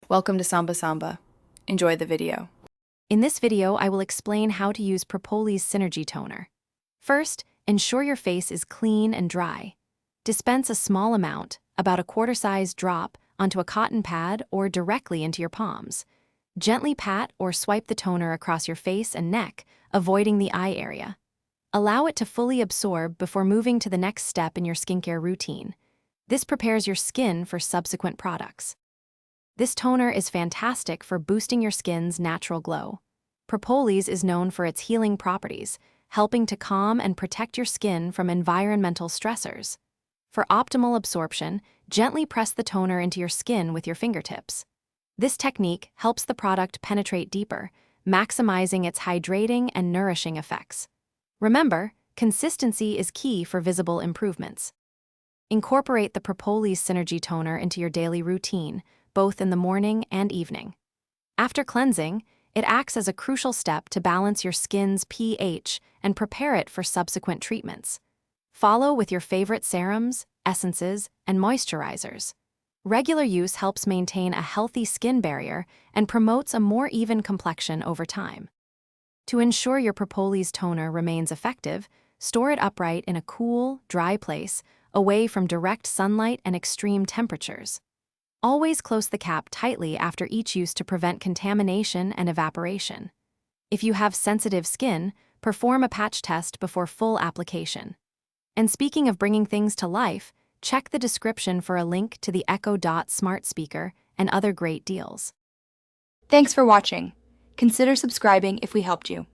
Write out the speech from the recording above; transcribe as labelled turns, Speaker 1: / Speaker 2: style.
Speaker 1: Welcome to Samba Samba. Enjoy the video.
Speaker 2: In this video, I will explain how to use Propolis Synergy Toner. First, ensure your face is clean and dry. Dispense a small amount, about a quarter-size drop, onto a cotton pad or directly into your palms. Gently pat or swipe the toner across your face and neck, avoiding the eye area. Allow it to fully absorb before moving to the next step in your skincare routine. This prepares your skin for subsequent products. This toner is fantastic for boosting your skin's natural glow. Propolis is known for its healing properties, helping to calm and protect your skin from environmental stressors. For optimal absorption, gently press the toner into your skin with your fingertips. This technique helps the product penetrate deeper, maximizing its hydrating and nourishing effects. Remember, consistency is key for visible improvements. Incorporate the Propolis Synergy Toner into your daily routine, both in the morning and evening. After cleansing, it acts as a crucial step to balance your skin's pH and prepare it for subsequent treatments. Follow with your favorite serums, essences, and moisturizers. Regular use helps maintain a healthy skin barrier and promotes a more even complexion over time. To ensure your Propolis toner remains effective, store it upright in a cool, dry place, away from direct sunlight and extreme temperatures. Always close the cap tightly after each use to prevent contamination and evaporation. If you have sensitive skin, perform a patch test before full application. And speaking of bringing things to life, check the description for a link to the Echo Dot smart speaker and other great deals.
Speaker 3: Thanks for watching. Consider subscribing if we helped you.